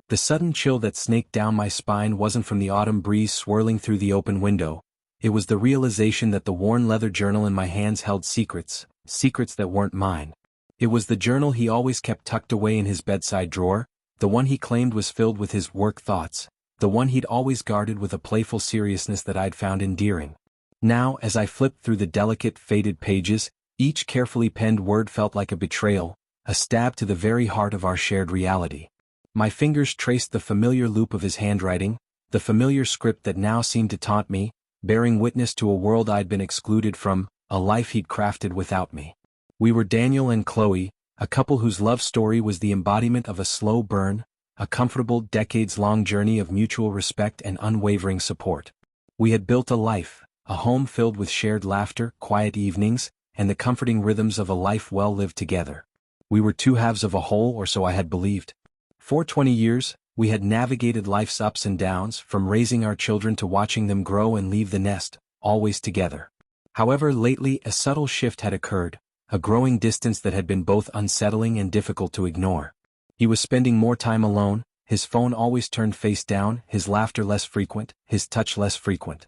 The sudden chill that snaked down my spine wasn't from the autumn breeze swirling through the open window. It was the realization that the worn leather journal in my hands held secrets that weren't mine. It was the journal he always kept tucked away in his bedside drawer, the one he claimed was filled with his work thoughts, the one he'd always guarded with a playful seriousness that I'd found endearing. Now, as I flipped through the delicate, faded pages, each carefully penned word felt like a betrayal, a stab to the very heart of our shared reality. My fingers traced the familiar loop of his handwriting, the familiar script that now seemed to taunt me, bearing witness to a world I'd been excluded from, a life he'd crafted without me. We were Daniel and Chloe, a couple whose love story was the embodiment of a slow burn, a comfortable decades-long journey of mutual respect and unwavering support. We had built a life, a home filled with shared laughter, quiet evenings, and the comforting rhythms of a life well lived together. We were two halves of a whole, or so I had believed. For 20 years, we had navigated life's ups and downs, from raising our children to watching them grow and leave the nest, always together. However, lately a subtle shift had occurred, a growing distance that had been both unsettling and difficult to ignore. He was spending more time alone, his phone always turned face down, his laughter less frequent, his touch less frequent.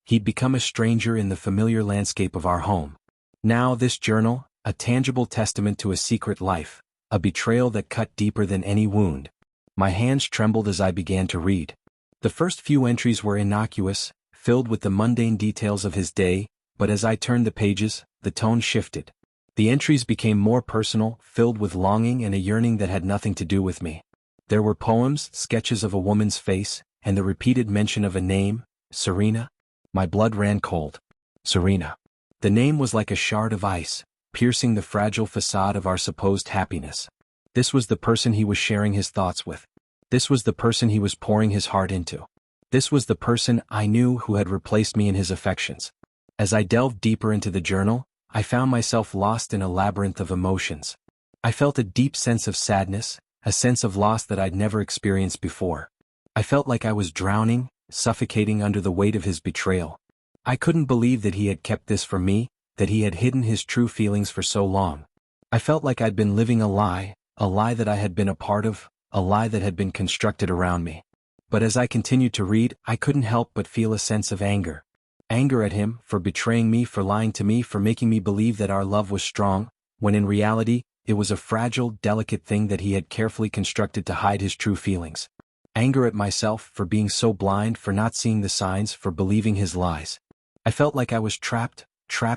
He'd become a stranger in the familiar landscape of our home. Now this journal, a tangible testament to a secret life, a betrayal that cut deeper than any wound. My hands trembled as I began to read. The first few entries were innocuous, filled with the mundane details of his day, but as I turned the pages, the tone shifted. The entries became more personal, filled with longing and a yearning that had nothing to do with me. There were poems, sketches of a woman's face, and the repeated mention of a name, Serena. My blood ran cold. Serena. The name was like a shard of ice, piercing the fragile facade of our supposed happiness. This was the person he was sharing his thoughts with. This was the person he was pouring his heart into. This was the person I knew who had replaced me in his affections. As I delved deeper into the journal, I found myself lost in a labyrinth of emotions. I felt a deep sense of sadness, a sense of loss that I'd never experienced before. I felt like I was drowning, suffocating under the weight of his betrayal. I couldn't believe that he had kept this from me, that he had hidden his true feelings for so long. I felt like I'd been living a lie that I had been a part of, a lie that had been constructed around me. But as I continued to read, I couldn't help but feel a sense of anger. Anger at him, for betraying me, for lying to me, for making me believe that our love was strong, when in reality, it was a fragile, delicate thing that he had carefully constructed to hide his true feelings. Anger at myself for being so blind, for not seeing the signs, for believing his lies. I felt like I was trapped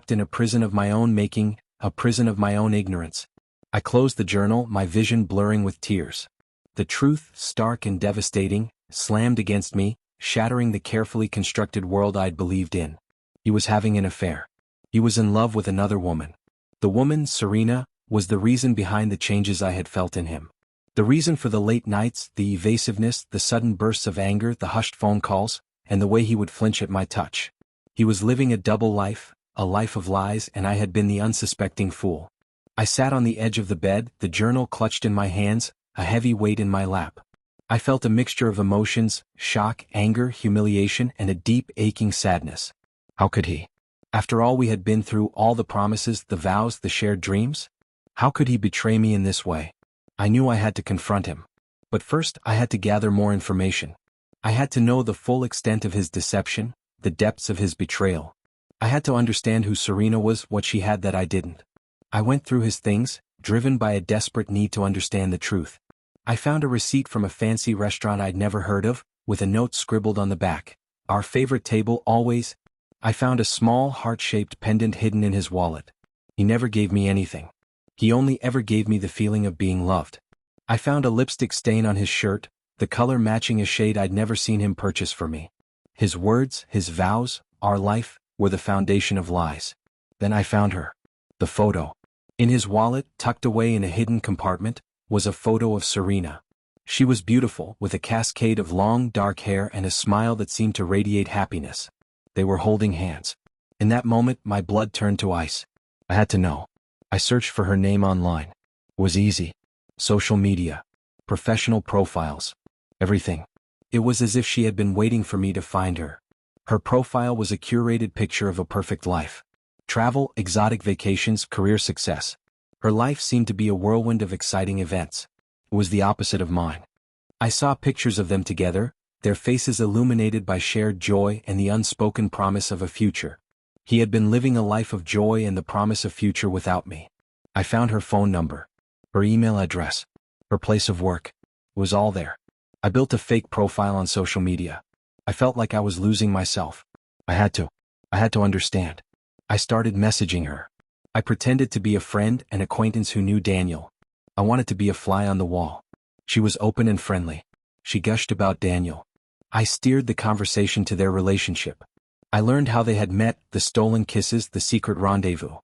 in a prison of my own making, a prison of my own ignorance. I closed the journal, my vision blurring with tears. The truth, stark and devastating, slammed against me, shattering the carefully constructed world I'd believed in. He was having an affair. He was in love with another woman. The woman, Serena, was the reason behind the changes I had felt in him. The reason for the late nights, the evasiveness, the sudden bursts of anger, the hushed phone calls, and the way he would flinch at my touch. He was living a double life, a life of lies, and I had been the unsuspecting fool. I sat on the edge of the bed, the journal clutched in my hands, a heavy weight in my lap. I felt a mixture of emotions, shock, anger, humiliation, and a deep, aching sadness. How could he? After all we had been through, all the promises, the vows, the shared dreams? How could he betray me in this way? I knew I had to confront him. But first, I had to gather more information. I had to know the full extent of his deception, the depths of his betrayal. I had to understand who Serena was, what she had that I didn't. I went through his things, driven by a desperate need to understand the truth. I found a receipt from a fancy restaurant I'd never heard of, with a note scribbled on the back. Our favorite table, always. I found a small heart-shaped pendant hidden in his wallet. He never gave me anything. He only ever gave me the feeling of being loved. I found a lipstick stain on his shirt, the color matching a shade I'd never seen him purchase for me. His words, his vows, our life, were the foundation of lies. Then I found her. The photo. In his wallet, tucked away in a hidden compartment, was a photo of Serena. She was beautiful, with a cascade of long, dark hair and a smile that seemed to radiate happiness. They were holding hands. In that moment, my blood turned to ice. I had to know. I searched for her name online. It was easy. Social media. Professional profiles. Everything. It was as if she had been waiting for me to find her. Her profile was a curated picture of a perfect life. Travel, exotic vacations, career success. Her life seemed to be a whirlwind of exciting events. It was the opposite of mine. I saw pictures of them together, their faces illuminated by shared joy and the unspoken promise of a future. He had been living a life of joy and the promise of future without me. I found her phone number, her email address, her place of work. It was all there. I built a fake profile on social media. I felt like I was losing myself. I had to understand. I started messaging her. I pretended to be a friend and acquaintance who knew Daniel. I wanted to be a fly on the wall. She was open and friendly. She gushed about Daniel. I steered the conversation to their relationship. I learned how they had met, the stolen kisses, the secret rendezvous.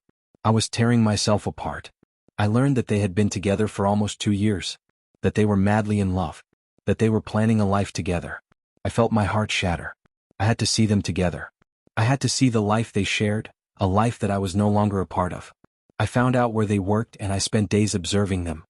I was tearing myself apart. I learned that they had been together for almost 2 years. That they were madly in love. That they were planning a life together. I felt my heart shatter. I had to see them together. I had to see the life they shared, a life that I was no longer a part of. I found out where they worked and I spent days observing them.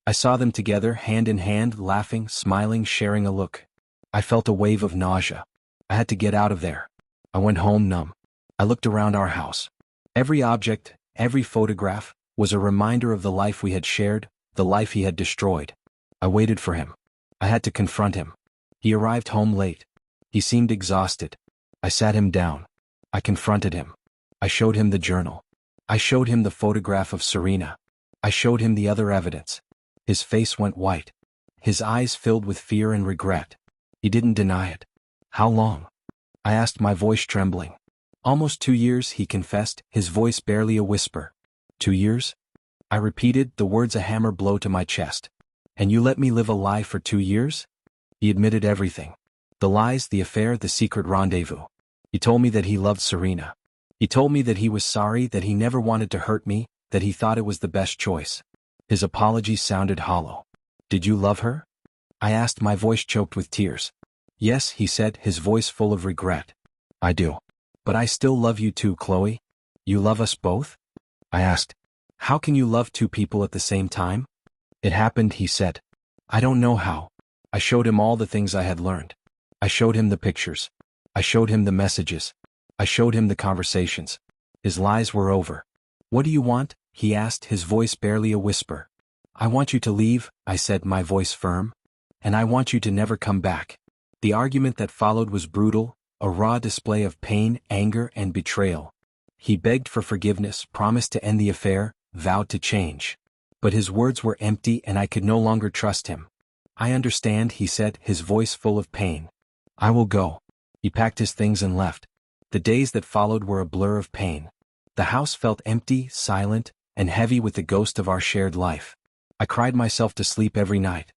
I saw them together, hand in hand, laughing, smiling, sharing a look. I felt a wave of nausea. I had to get out of there. I went home numb. I looked around our house. Every object, every photograph, was a reminder of the life we had shared, the life he had destroyed. I waited for him. I had to confront him. He arrived home late. He seemed exhausted. I sat him down. I confronted him. I showed him the journal. I showed him the photograph of Serena. I showed him the other evidence. His face went white. His eyes filled with fear and regret. He didn't deny it. How long? I asked, my voice trembling. Almost 2 years, he confessed, his voice barely a whisper. 2 years? I repeated, the words a hammer blow to my chest. And you let me live a lie for 2 years? He admitted everything. The lies, the affair, the secret rendezvous. He told me that he loved Serena. He told me that he was sorry, that he never wanted to hurt me, that he thought it was the best choice. His apology sounded hollow. Did you love her? I asked, my voice choked with tears. Yes, he said, his voice full of regret. I do. But I still love you too, Chloe. You love us both? I asked. How can you love 2 people at the same time? It happened, he said. I don't know how. I showed him all the things I had learned. I showed him the pictures. I showed him the messages. I showed him the conversations. His lies were over. What do you want? He asked, his voice barely a whisper. I want you to leave, I said, my voice firm. And I want you to never come back. The argument that followed was brutal, a raw display of pain, anger, and betrayal. He begged for forgiveness, promised to end the affair, vowed to change. But his words were empty and I could no longer trust him. I understand, he said, his voice full of pain. I will go. He packed his things and left. The days that followed were a blur of pain. The house felt empty, silent, and heavy with the ghost of our shared life. I cried myself to sleep every night.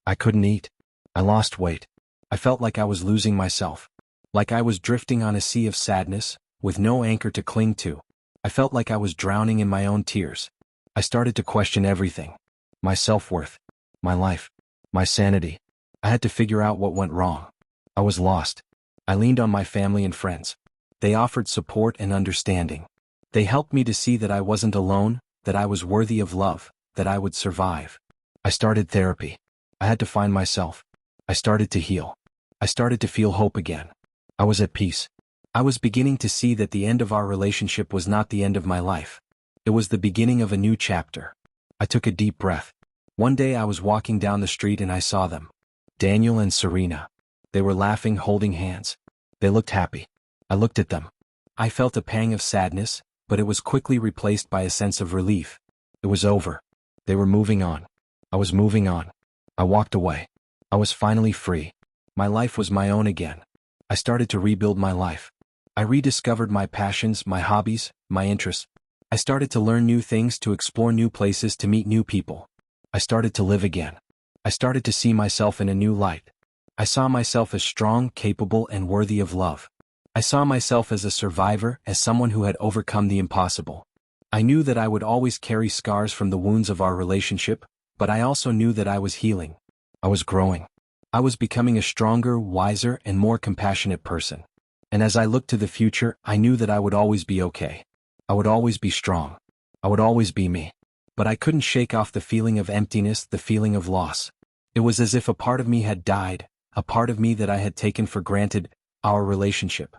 I couldn't eat. I lost weight. I felt like I was losing myself. Like I was drifting on a sea of sadness, with no anchor to cling to. I felt like I was drowning in my own tears. I started to question everything. My self-worth. My life. My sanity. I had to figure out what went wrong. I was lost. I leaned on my family and friends. They offered support and understanding. They helped me to see that I wasn't alone, that I was worthy of love, that I would survive. I started therapy. I had to find myself. I started to heal. I started to feel hope again. I was at peace. I was beginning to see that the end of our relationship was not the end of my life. It was the beginning of a new chapter. I took a deep breath. One day I was walking down the street and I saw them. Daniel and Serena. They were laughing, holding hands. They looked happy. I looked at them. I felt a pang of sadness, but it was quickly replaced by a sense of relief. It was over. They were moving on. I was moving on. I walked away. I was finally free. My life was my own again. I started to rebuild my life. I rediscovered my passions, my hobbies, my interests. I started to learn new things, to explore new places, to meet new people. I started to live again. I started to see myself in a new light. I saw myself as strong, capable, and worthy of love. I saw myself as a survivor, as someone who had overcome the impossible. I knew that I would always carry scars from the wounds of our relationship, but I also knew that I was healing. I was growing. I was becoming a stronger, wiser, and more compassionate person. And as I looked to the future, I knew that I would always be okay. I would always be strong. I would always be me. But I couldn't shake off the feeling of emptiness, the feeling of loss. It was as if a part of me had died, a part of me that I had taken for granted, our relationship.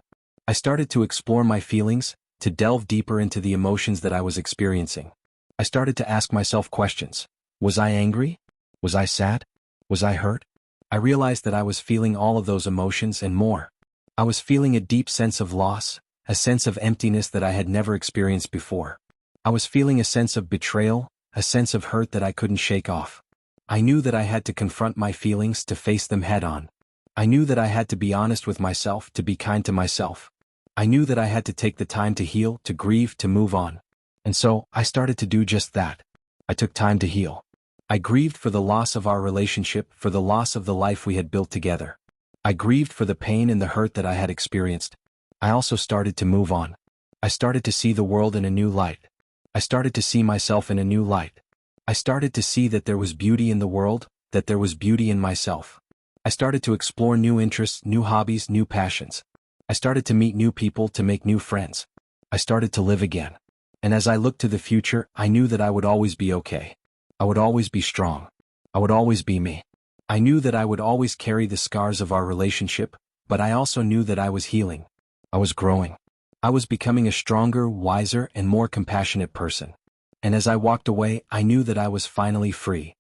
I started to explore my feelings, to delve deeper into the emotions that I was experiencing. I started to ask myself questions. Was I angry? Was I sad? Was I hurt? I realized that I was feeling all of those emotions and more. I was feeling a deep sense of loss, a sense of emptiness that I had never experienced before. I was feeling a sense of betrayal, a sense of hurt that I couldn't shake off. I knew that I had to confront my feelings, to face them head-on. I knew that I had to be honest with myself, to be kind to myself. I knew that I had to take the time to heal, to grieve, to move on. And so, I started to do just that. I took time to heal. I grieved for the loss of our relationship, for the loss of the life we had built together. I grieved for the pain and the hurt that I had experienced. I also started to move on. I started to see the world in a new light. I started to see myself in a new light. I started to see that there was beauty in the world, that there was beauty in myself. I started to explore new interests, new hobbies, new passions. I started to meet new people, to make new friends. I started to live again. And as I looked to the future, I knew that I would always be okay. I would always be strong. I would always be me. I knew that I would always carry the scars of our relationship, but I also knew that I was healing. I was growing. I was becoming a stronger, wiser, and more compassionate person. And as I walked away, I knew that I was finally free.